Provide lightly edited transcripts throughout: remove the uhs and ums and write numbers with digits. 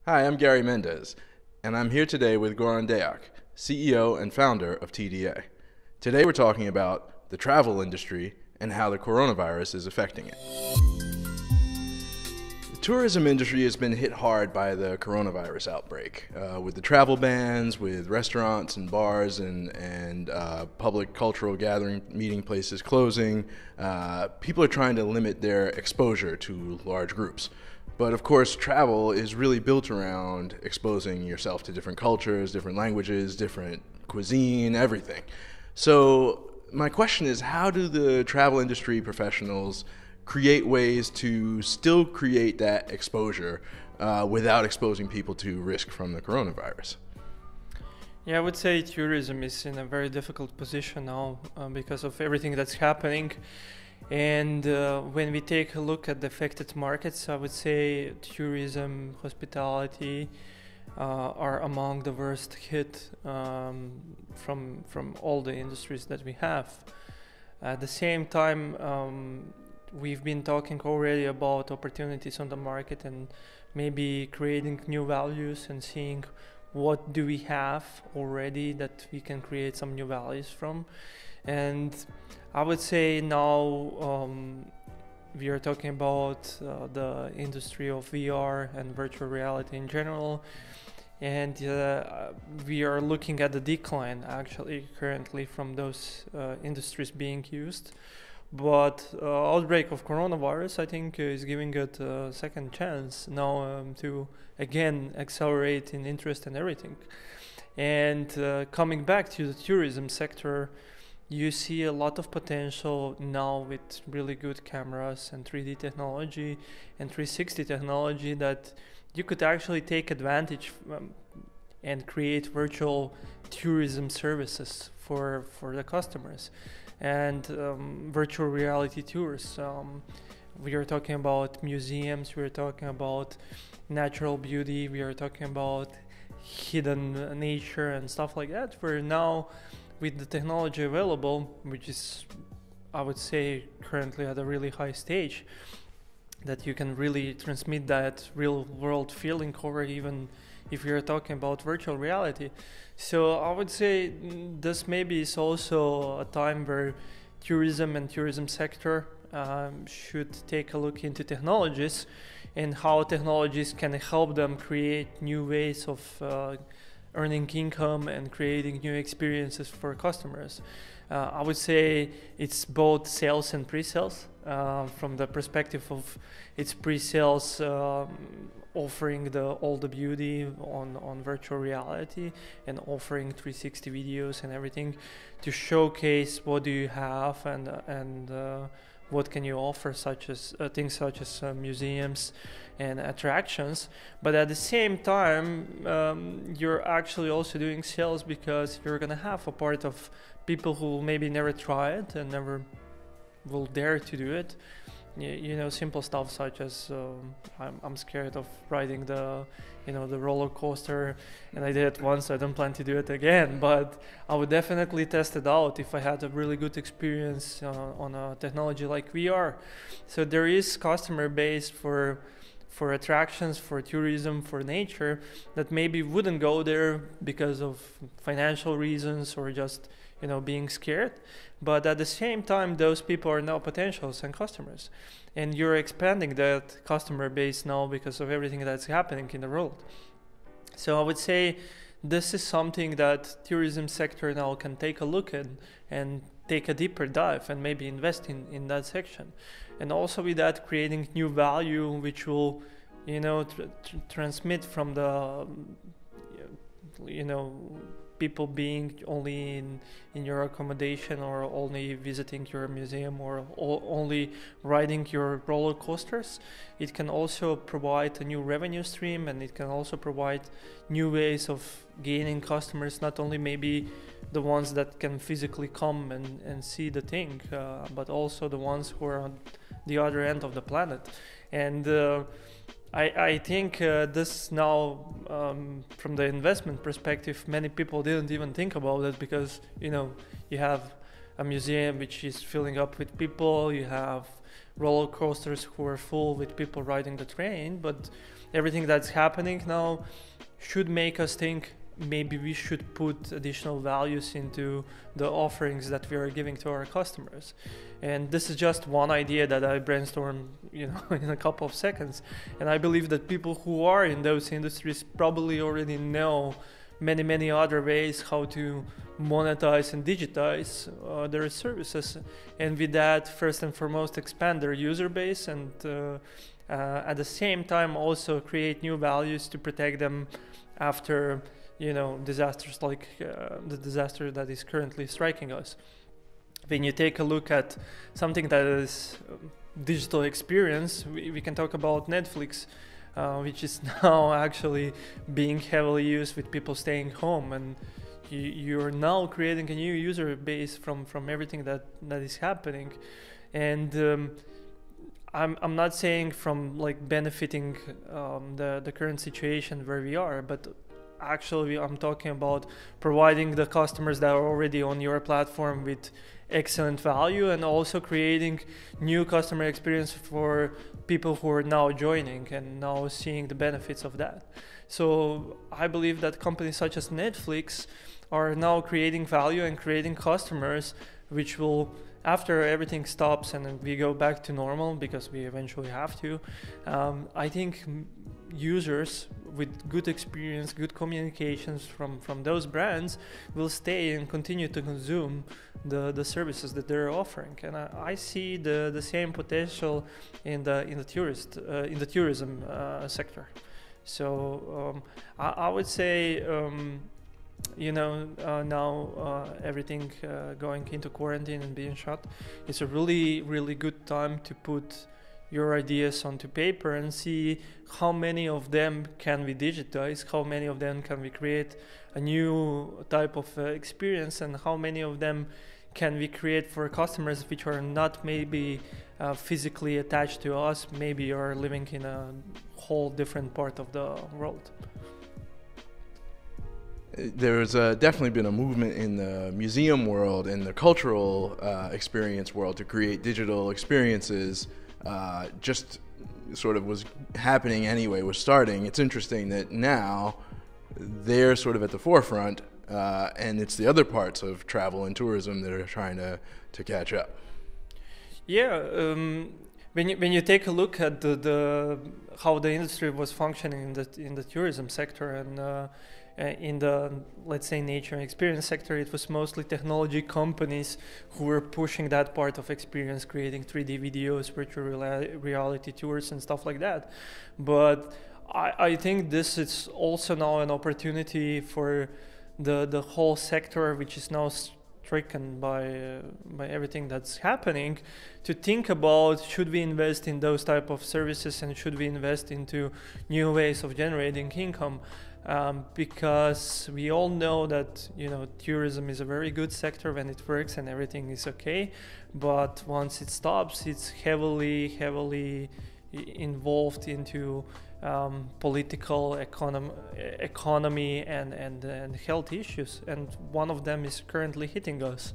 Hi, I'm Gary Mendez, and I'm here today with Goran Deak, CEO and founder of TDA. Today we're talking about the travel industry and how the coronavirus is affecting it. The tourism industry has been hit hard by the coronavirus outbreak, with the travel bans, with restaurants and bars and public cultural gathering meeting places closing. People are trying to limit their exposure to large groups. But of course, travel is really built around exposing yourself to different cultures, different languages, different cuisine, everything. So my question is, how do the travel industry professionals create ways to still create that exposure without exposing people to risk from the coronavirus? Yeah, I would say tourism is in a very difficult position now because of everything that's happening. And when we take a look at the affected markets, I would say tourism, hospitality are among the worst hit from all the industries that we have. At the same time, we've been talking already about opportunities on the market and maybe creating new values and seeing what do we have already that we can create some new values from. And I would say now we are talking about the industry of VR and virtual reality in general, and we are looking at the decline actually currently from those industries being used. But outbreak of coronavirus, I think, is giving it a second chance now to again accelerate in interest and everything. And coming back to the tourism sector, you see a lot of potential now with really good cameras and 3D technology and 360 technology that you could actually take advantage and create virtual tourism services for the customers and virtual reality tours. We are talking about museums, we are talking about natural beauty, we are talking about hidden nature and stuff like that, where now with the technology available, which is, I would say, currently at a really high stage, that you can really transmit that real world feeling, or even if you're talking about virtual reality. So I would say this maybe is also a time where tourism and tourism sector should take a look into technologies and how technologies can help them create new ways of earning income and creating new experiences for customers. I would say it's both sales and pre-sales. From the perspective of its pre-sales, offering all the beauty on virtual reality and offering 360 videos and everything to showcase what do you have and what can you offer, such as things such as museums and attractions. But at the same time, you're actually also doing sales because you're gonna have a part of people who maybe never try it and never will dare to do it. You know, simple stuff such as I'm scared of riding the roller coaster, and I did it once, so I don't plan to do it again, but I would definitely test it out if I had a really good experience on a technology like VR. So there is customer base for attractions, for tourism, for nature that maybe wouldn't go there because of financial reasons or just being scared. But at the same time, those people are now potentials and customers, and you're expanding that customer base now because of everything that's happening in the world. So I would say this is something that tourism sector now can take a look at and take a deeper dive and maybe invest in that section, and also with that creating new value which will transmit from the people being only in your accommodation or only visiting your museum or only riding your roller coasters. It can also provide a new revenue stream, and it can also provide new ways of gaining customers, not only maybe the ones that can physically come and see the thing, but also the ones who are on the other end of the planet. And I think this now, from the investment perspective, many people didn't even think about it because, you have a museum which is filling up with people, you have roller coasters who are full with people riding the train, but everything that's happening now should make us think maybe we should put additional values into the offerings that we are giving to our customers. And this is just one idea that I brainstormed, in a couple of seconds. And I believe that people who are in those industries probably already know many other ways how to monetize and digitize their services, and with that, first and foremost, expand their user base, and at the same time also create new values to protect them after disasters like the disaster that is currently striking us. When you take a look at something that is digital experience, we can talk about Netflix, which is now actually being heavily used with people staying home, and you're now creating a new user base from everything that is happening. And I'm not saying from like benefiting the current situation where we are, but actually I'm talking about providing the customers that are already on your platform with excellent value, and also creating new customer experience for people who are now joining and now seeing the benefits of that. So I believe that companies such as Netflix are now creating value and creating customers which will, after everything stops and we go back to normal, because we eventually have to, I think users with good experience, good communications from those brands will stay and continue to consume the services that they're offering. And I see the same potential in the tourism sector. So I would say now everything going into quarantine and being shut, it's a really good time to put your ideas onto paper and see how many of them can we digitize, how many of them can we create a new type of experience, and how many of them can we create for customers which are not maybe physically attached to us, maybe are living in a whole different part of the world. There's definitely been a movement in the museum world and the cultural experience world to create digital experiences. Just sort of was happening anyway, was starting. It's interesting that now they're sort of at the forefront, and it's the other parts of travel and tourism that are trying to catch up. Yeah, when you take a look at the how the industry was functioning in the tourism sector, and in the, let's say, nature and experience sector, it was mostly technology companies who were pushing that part of experience, creating 3D videos, virtual reality tours and stuff like that. But I think this is also now an opportunity for the whole sector, which is now stricken by everything that's happening, to think about, should we invest in those type of services, and should we invest into new ways of generating income? Because we all know that tourism is a very good sector when it works and everything is okay, but once it stops, it's heavily involved into political economy and health issues, and one of them is currently hitting us.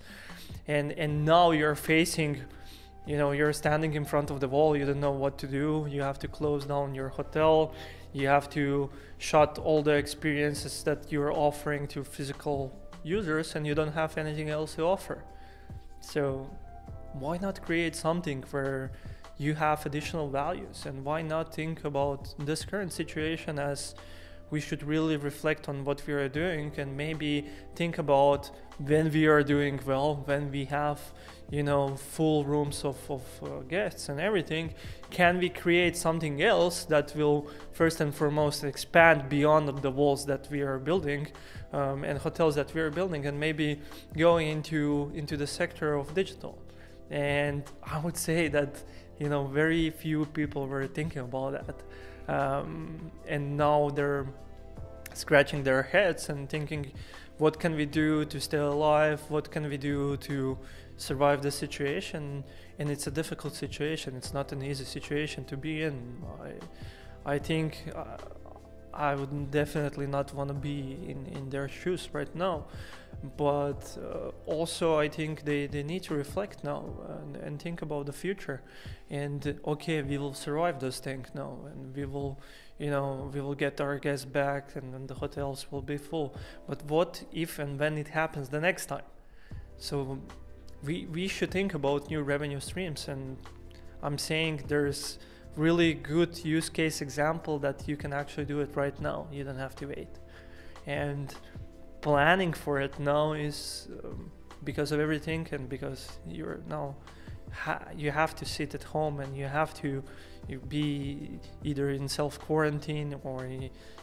And now you're facing, you're standing in front of the wall, you don't know what to do, you have to close down your hotel, you have to shut all the experiences that you're offering to physical users, and you don't have anything else to offer. So why not create something where you have additional values? And why not think about this current situation as we should really reflect on what we are doing, and maybe think about when we are doing well, when we have full rooms of guests and everything, can we create something else that will first and foremost expand beyond the walls that we are building and hotels that we are building, and maybe going into the sector of digital. And I would say that very few people were thinking about that, and now they're scratching their heads and thinking, what can we do to stay alive, what can we do to survive the situation? And it's a difficult situation, it's not an easy situation to be in. I think I would definitely not want to be in their shoes right now, but also I think they need to reflect now and think about the future. And okay, we will survive those things now, and we will we will get our guests back and then the hotels will be full. But what if and when it happens the next time? So we should think about new revenue streams, and I'm saying there's really good use case example that you can actually do it right now. You don't have to wait. And planning for it now is because of everything, and because you're now you have to sit at home and you have to be either in self-quarantine or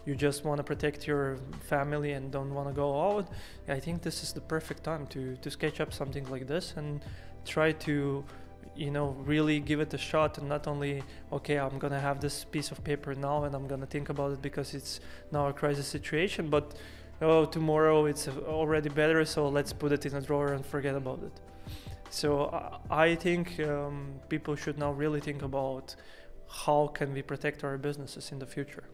you just want to protect your family and don't want to go out. I think this is the perfect time to sketch up something like this and try to really give it a shot, and not only, okay, I'm gonna have this piece of paper now and I'm gonna think about it because it's now a crisis situation, but tomorrow it's already better, so let's put it in a drawer and forget about it. So I think people should now really think about how can we protect our businesses in the future.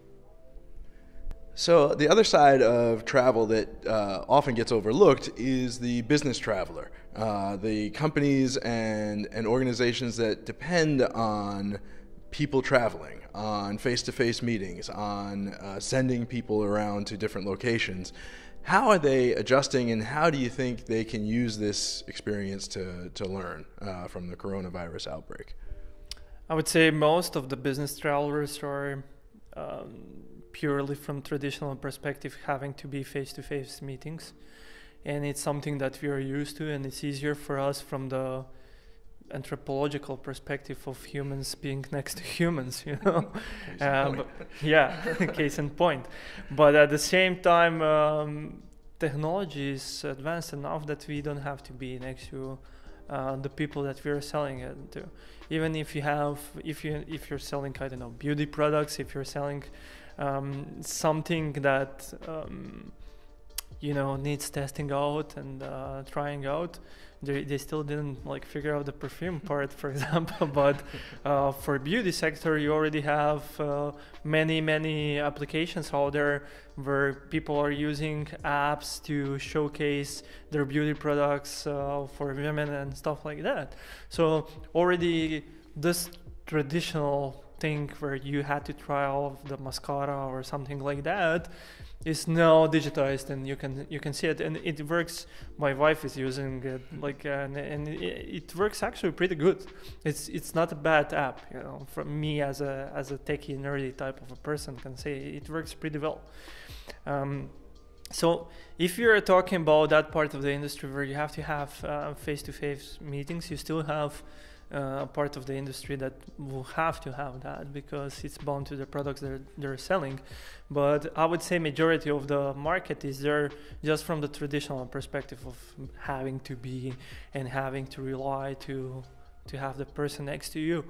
So the other side of travel that often gets overlooked is the business traveler, the companies and organizations that depend on people traveling, on face-to-face meetings, on sending people around to different locations. How are they adjusting, and how do you think they can use this experience to learn from the coronavirus outbreak? I would say most of the business travelers are purely from traditional perspective having to be face-to-face meetings, and it's something that we are used to, and it's easier for us from the anthropological perspective of humans being next to humans, case in point. But at the same time, technology is advanced enough that we don't have to be next to the people that we are selling it to. Even if you're selling, I don't know, beauty products, if you're selling something that needs testing out and trying out, they still didn't figure out the perfume part, for example. But for beauty sector, you already have many applications out there where people are using apps to showcase their beauty products for women and stuff like that. So already this traditional thing where you had to try all of the mascara or something like that is now digitized, and you can see it, and it works. My wife is using it, and it works actually pretty good. It's not a bad app, from me as a techie nerdy type of a person can say it works pretty well. So if you're talking about that part of the industry where you have to have face-to-face meetings, you still have a part of the industry that will have to have that because it's bound to the products they're selling. But I would say majority of the market is there just from the traditional perspective of having to be and having to rely to have the person next to you.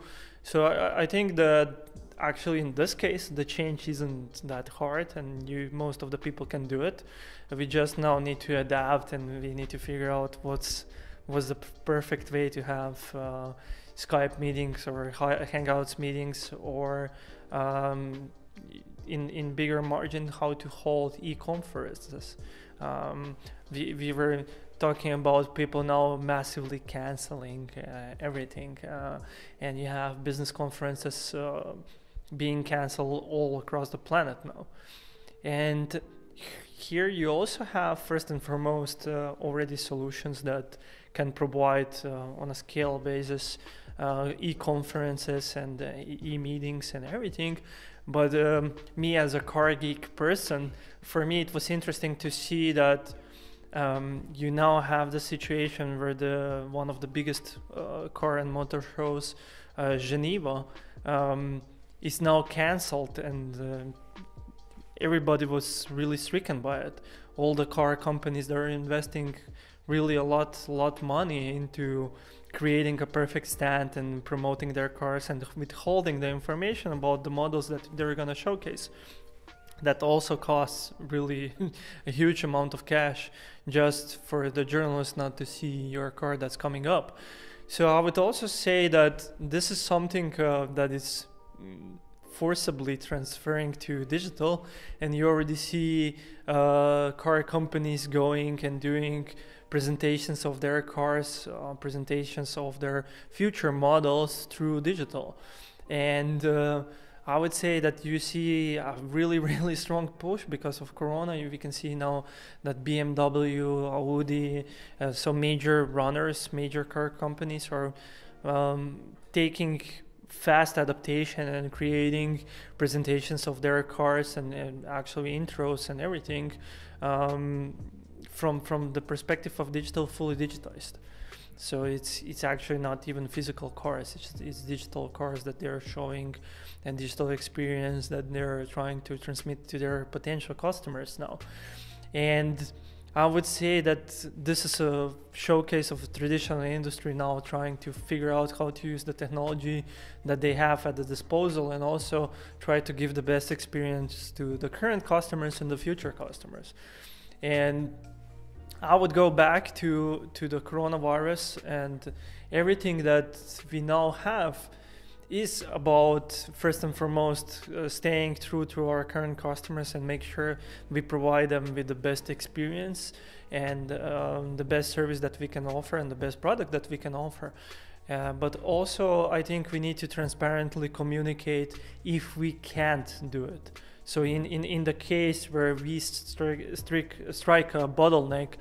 So I think that actually in this case the change isn't that hard, and most of the people can do it. We just now need to adapt, and we need to figure out what's the perfect way to have Skype meetings or Hangouts meetings, or in bigger margin how to hold e-conferences. We were talking about people now massively canceling everything, and you have business conferences being canceled all across the planet now. And here you also have, first and foremost, already solutions that can provide on a scale basis e-conferences and e-meetings and everything. But me as a car geek person, for me it was interesting to see that you now have the situation where one of the biggest car and motor shows, Geneva, is now cancelled, and everybody was really stricken by it. All the car companies, they're investing really a lot money into creating a perfect stand and promoting their cars and withholding the information about the models that they're going to showcase. That also costs really a huge amount of cash just for the journalist not to see your car that's coming up. So I would also say that this is something that is forcibly transferring to digital, and you already see car companies going and doing presentations of their cars, presentations of their future models through digital. And I would say that you see a really, really strong push because of Corona. We can see now that BMW, Audi, so major runners, major car companies are taking fast adaptation and creating presentations of their cars and actually intros and everything from the perspective of digital, fully digitized. So it's actually not even physical cars, it's digital cars that they're showing and digital experience that they're trying to transmit to their potential customers now. And I would say that this is a showcase of a traditional industry now trying to figure out how to use the technology that they have at the disposal and also try to give the best experience to the current customers and the future customers. And I would go back to the coronavirus, and everything that we now have is about, first and foremost, staying true to our current customers and make sure we provide them with the best experience and the best service that we can offer and the best product that we can offer. But also, I think we need to transparently communicate if we can't do it. So in the case where we strike a bottleneck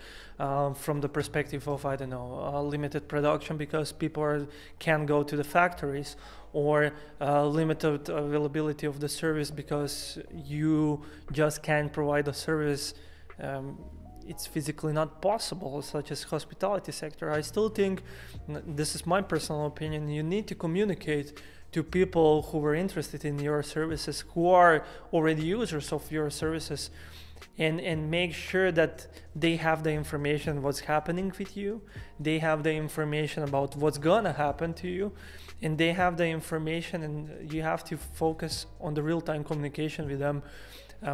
from the perspective of, I don't know, limited production because people can't go to the factories, or limited availability of the service because you just can't provide the service, it's physically not possible, such as hospitality sector. I still think, this is my personal opinion, you need to communicate to people who are interested in your services, who are already users of your services, and make sure that they have the information what's happening with you, they have the information about what's gonna happen to you, and they have the information, and you have to focus on the real-time communication with them,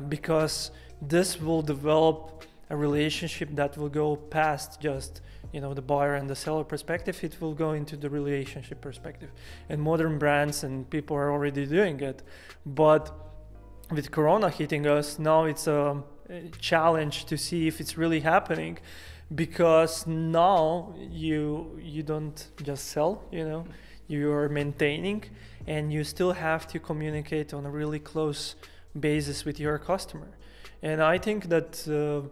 because this will develop a relationship that will go past just the buyer and the seller perspective. It will go into the relationship perspective, and modern brands and people are already doing it. But with Corona hitting us now, it's a challenge to see if it's really happening, because now you don't just sell, you are maintaining, and you still have to communicate on a really close basis with your customer. And I think that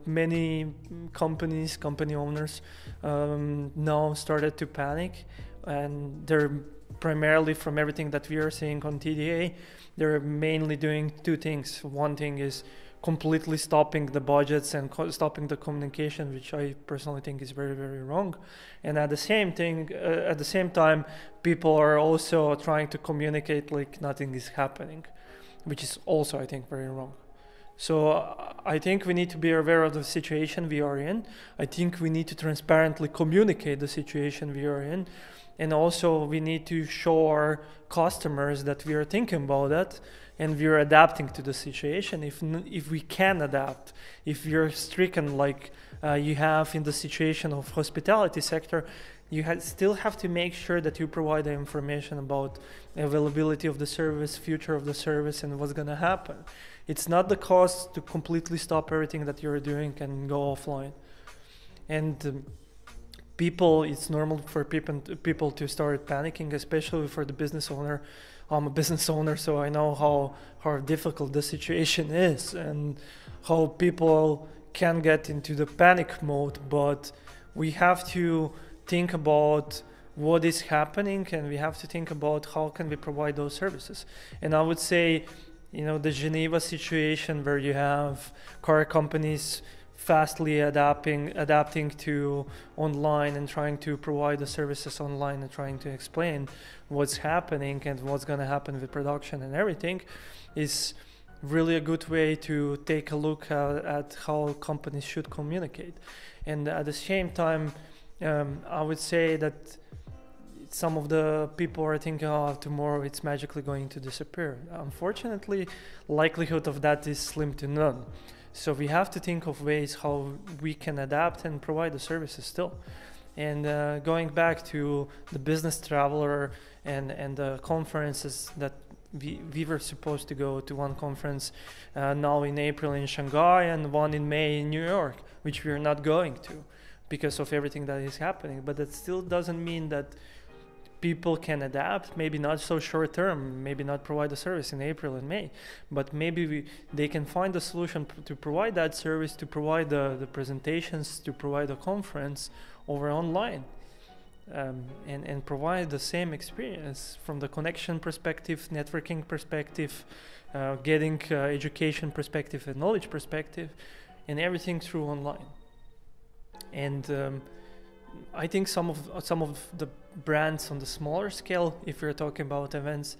many company owners now started to panic, and they're primarily, from everything that we are seeing on TDA, they're mainly doing two things. One thing is completely stopping the budgets and stopping the communication, which I personally think is very, very wrong. And at the same time, people are also trying to communicate like nothing is happening, which is also, I think, very wrong. So I think we need to be aware of the situation we are in. I think we need to transparently communicate the situation we are in. And also we need to show our customers that we are thinking about that and we are adapting to the situation. If we can adapt, if you're stricken like you have in the situation of hospitality sector, you still have to make sure that you provide the information about availability of the service, future of the service, and what's going to happen. It's not the cost to completely stop everything that you're doing and go offline. And it's normal for people to start panicking, especially for the business owner. I'm a business owner, so I know how difficult the situation is and how people can get into the panic mode. But we have to think about what is happening, and we have to think about how can we provide those services. And I would say, the Geneva situation where you have car companies fastly adapting to online and trying to provide the services online and trying to explain what's happening and what's going to happen with production and everything is really a good way to take a look at how companies should communicate. And at the same time, I would say that some of the people are thinking, tomorrow it's magically going to disappear. Unfortunately, likelihood of that is slim to none. So we have to think of ways how we can adapt and provide the services still. And going back to the business traveler and the conferences that we were supposed to go to, one conference now in April in Shanghai and one in May in New York, which we are not going to because of everything that is happening. But that still doesn't mean that people can adapt, maybe not so short term, maybe not provide the service in April and May, but maybe they can find a solution to provide that service, to provide the presentations, to provide a conference over online, and provide the same experience from the connection perspective, networking perspective, getting education perspective and knowledge perspective, and everything through online. And I think some of the brands on the smaller scale, if we're talking about events,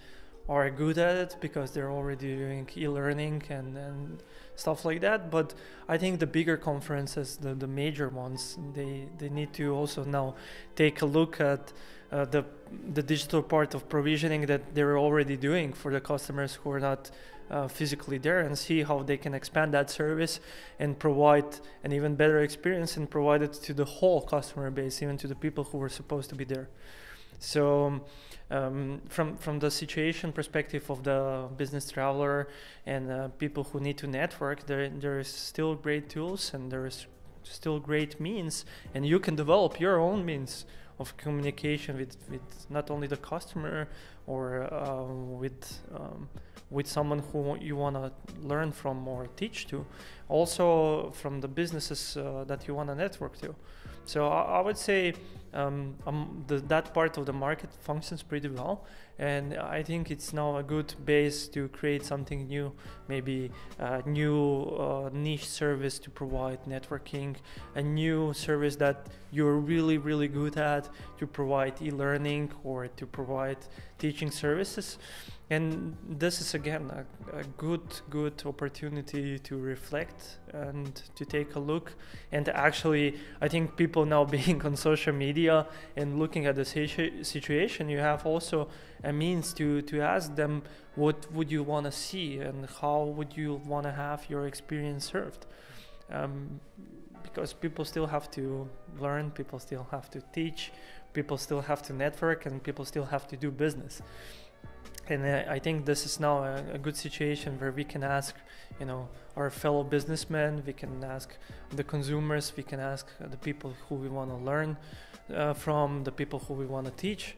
are good at it because they're already doing e-learning and stuff like that. But I think the bigger conferences, the major ones, they need to also now take a look at the digital part of provisioning that they're already doing for the customers who are not physically there, and see how they can expand that service and provide an even better experience and provide it to the whole customer base, even to the people who were supposed to be there. So from the situation perspective of the business traveler and people who need to network, there is still great tools and there is still great means, and you can develop your own means of communication with not only the customer or with someone who you want to learn from or teach to, also from the businesses that you want to network to. So I would say that part of the market functions pretty well, and I think it's now a good base to create something new, maybe a new niche service to provide networking, a new service that you're really, really good at, to provide e-learning or to provide teaching services. And this is again a good opportunity to reflect and to take a look. And actually, I think people now being on social media and looking at the situation, you have also a means to ask them, what would you want to see and how would you want to have your experience served? Because people still have to learn, people still have to teach, people still have to network, and people still have to do business. And I think this is now a good situation where we can ask, our fellow businessmen, we can ask the consumers, we can ask the people who we want to learn from, the people who we want to teach.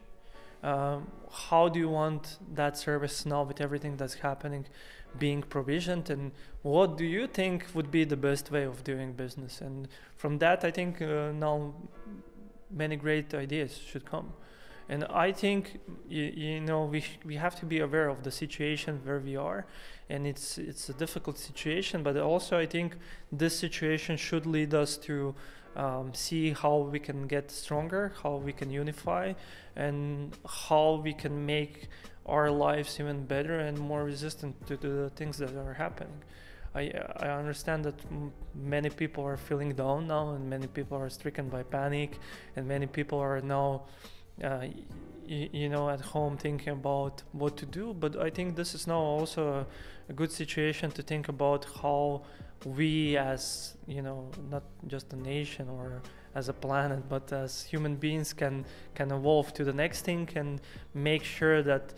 How do you want that service now with everything that's happening being provisioned, and what do you think would be the best way of doing business? And from that, I think now many great ideas should come. And I think we have to be aware of the situation where we are, and it's a difficult situation. But also, I think this situation should lead us to see how we can get stronger, how we can unify, and how we can make our lives even better and more resistant to the things that are happening. I understand that many people are feeling down now, and many people are stricken by panic, and many people are now at home thinking about what to do. But I think this is now also a good situation to think about how we as, not just a nation or as a planet, but as human beings can evolve to the next thing and make sure that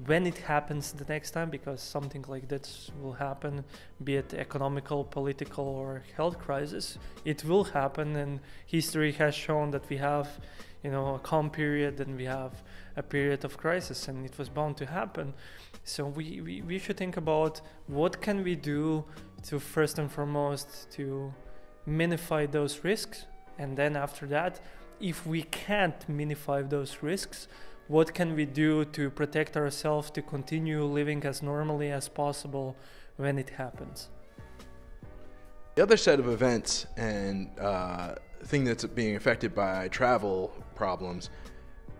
when it happens the next time, because something like this will happen, be it economical, political, or health crisis, it will happen. And history has shown that we have a calm period and we have a period of crisis, and it was bound to happen. So we should think about what can we do to first and foremost to minimize those risks, and then after that, if we can't minimize those risks, what can we do to protect ourselves to continue living as normally as possible when it happens? The other set of events and thing that's being affected by travel problems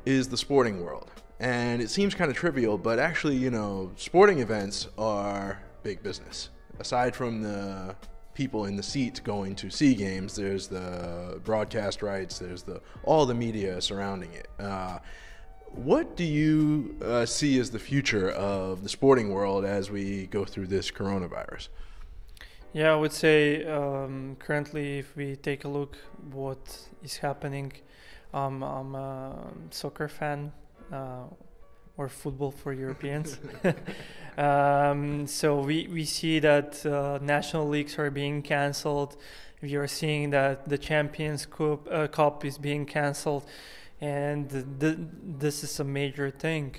is the sporting world. And it seems kind of trivial, but actually, sporting events are big business. Aside from the people in the seats going to see games, there's the broadcast rights, there's all the media surrounding it. What do you see as the future of the sporting world as we go through this coronavirus? Yeah, I would say currently, if we take a look what is happening, I'm a soccer fan, or football for Europeans. So we see that national leagues are being cancelled. We are seeing that the Champions Cup is being cancelled. And this is a major thing,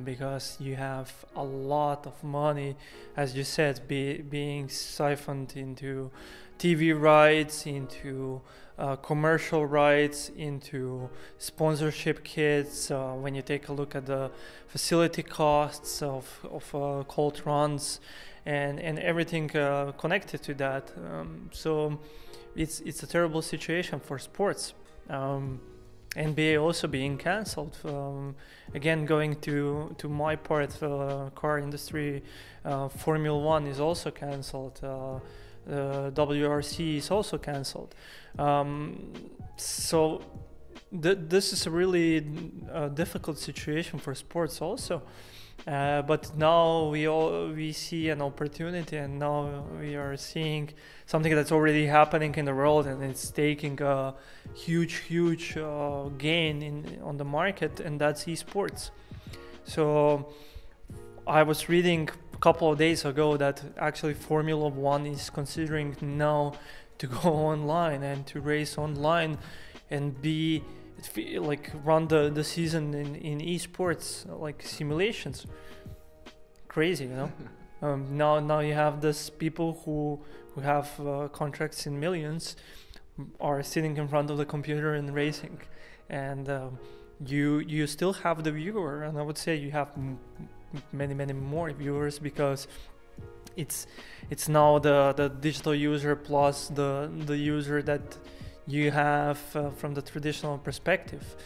because you have a lot of money, as you said, being siphoned into TV rights, into commercial rights, into sponsorship kits. When you take a look at the facility costs of cold runs and everything connected to that, so it's a terrible situation for sports. NBA also being cancelled. Again, going to my part, car industry, Formula One is also cancelled. WRC is also cancelled. So this is a really difficult situation for sports also. But now we see an opportunity, and now we are seeing something that's already happening in the world, and it's taking a huge gain on the market, and that's esports. So I was reading a couple of days ago that actually Formula One is considering now to go online and to race online and be like run the season in esports, like simulations. Crazy, you know. Now you have this people who have contracts in millions are sitting in front of the computer and racing, and you still have the viewer, and I would say you have many more viewers, because it's now the digital user plus the user that you have from the traditional perspective.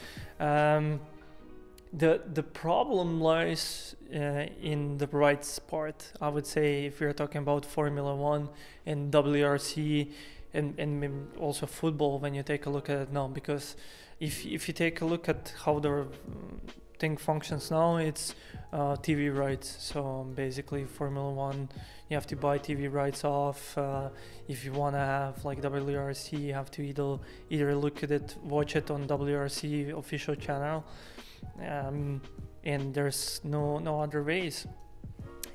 The problem lies in the rights part, I would say, if we're talking about Formula One and WRC and also football, when you take a look at it now, because if you take a look at how the thing functions now, it's TV rights. So basically Formula One, you have to buy TV rights off. If you want to have like WRC, you have to either look at it, watch it on WRC official channel, and there's no other ways.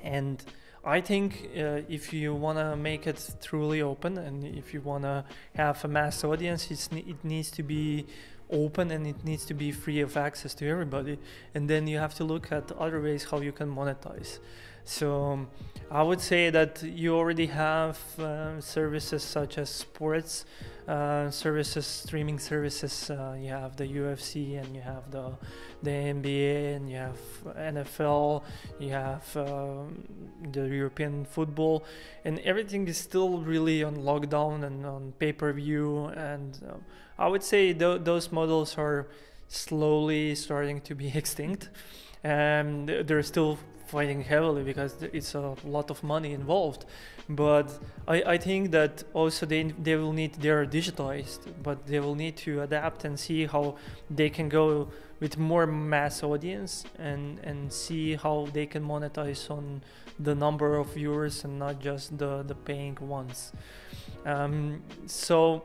And I think if you want to make it truly open, and if you want to have a mass audience, it needs to be open, and it needs to be free of access to everybody. And then you have to look at other ways how you can monetize. So I would say that you already have services such as sports services, streaming services. You have the UFC, and you have the NBA, and you have NFL, you have the European football, and everything is still really on lockdown and on pay-per-view. And I would say those models are slowly starting to be extinct, and they're still fighting heavily because it's a lot of money involved. But I think that also they will need, they are digitalized, but they will need to adapt and see how they can go with more mass audience and see how they can monetize on the number of viewers and not just the paying ones. So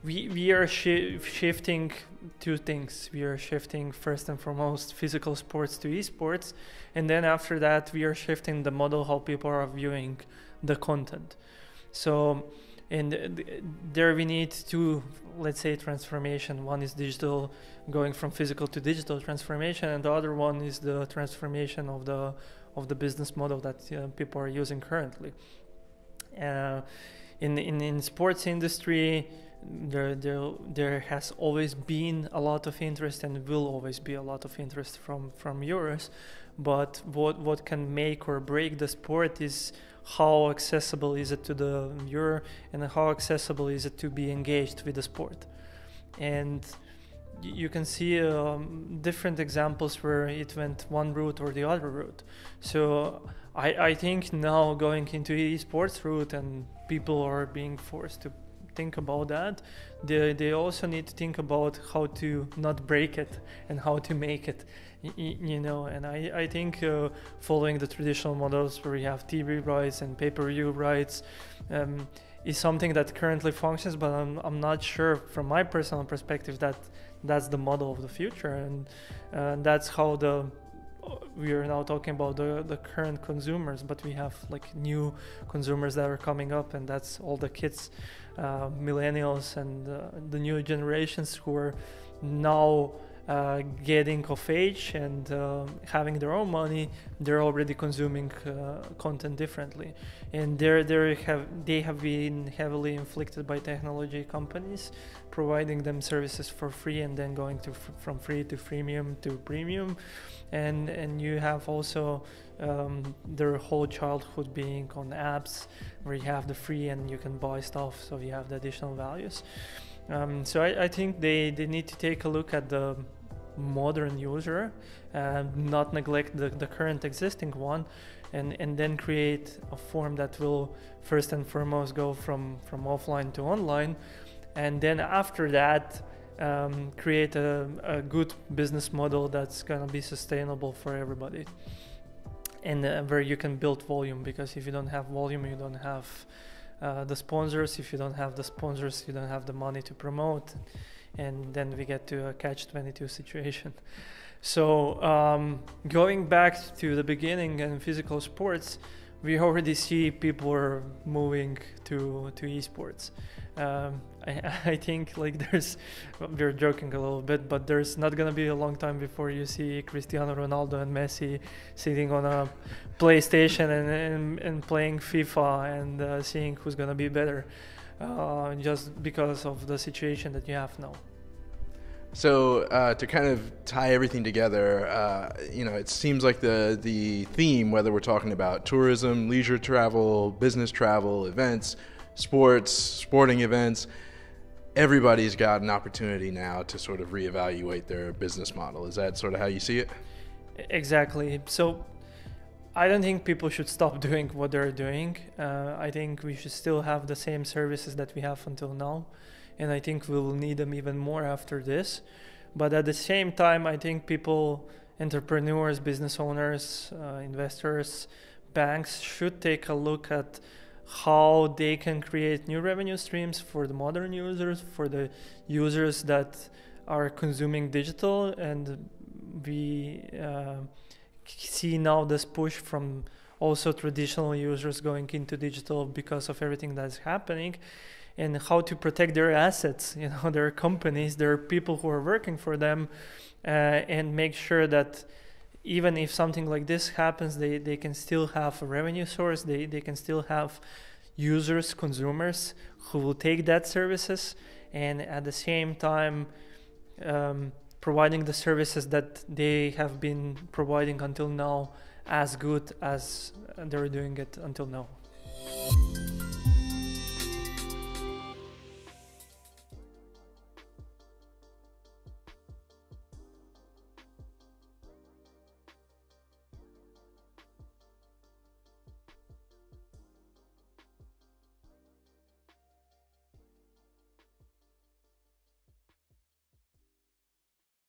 we are shifting two things. We are shifting first and foremost physical sports to esports, and then after that we are shifting the model how people are viewing the content. So and there we need two, let's say, transformation. One is digital, going from physical to digital transformation, and the other one is the transformation of the business model that people are using currently. In sports industry, there has always been a lot of interest and will always be a lot of interest from viewers, but what can make or break the sport is how accessible is it to the viewer and how accessible is it to be engaged with the sport. And you can see different examples where it went one route or the other route. So I think now going into esports route, and people are being forced to think about that, they also need to think about how to not break it and how to make it, you know. And I think following the traditional models where you have TV rights and pay-per-view rights is something that currently functions, but I'm not sure from my personal perspective that that's the model of the future. And that's how we are now talking about the current consumers, but we have like new consumers that are coming up, and that's all the kids, millennials, and the new generations who are now getting of age and having their own money, they're already consuming content differently, and they have been heavily inflicted by technology companies providing them services for free and then going to from free to freemium to premium, and you have also their whole childhood being on apps where you have the free and you can buy stuff, so you have the additional values. So I think they need to take a look at the modern user and not neglect the current existing one, and then create a form that will first and foremost go from offline to online, and then after that create a good business model that's gonna be sustainable for everybody, and where you can build volume, because if you don't have volume, you don't have the sponsors. If you don't have the sponsors, you don't have the money to promote, and then we get to a catch-22 situation. So going back to the beginning in physical sports, we already see people are moving to esports. I think like we're joking a little bit, but there's not gonna be a long time before you see Cristiano Ronaldo and Messi sitting on a PlayStation and playing FIFA and seeing who's gonna be better, just because of the situation that you have now. So to kind of tie everything together, it seems like the theme, whether we're talking about tourism, leisure travel, business travel, events, sports, sporting events, everybody's got an opportunity now to sort of reevaluate their business model. Is that sort of how you see it? Exactly. So I don't think people should stop doing what they're doing. I think we should still have the same services that we have until now, and I think we'll need them even more after this. But at the same time, I think people, entrepreneurs, business owners, investors, banks should take a look at how they can create new revenue streams for the modern users, for the users that are consuming digital. And we see now this push from also traditional users going into digital because of everything that's happening, and how to protect their assets, their companies, their people who are working for them, and make sure that even if something like this happens, they can still have a revenue source, they can still have users, consumers who will take that services, and at the same time providing the services that they have been providing until now as good as they're doing it until now.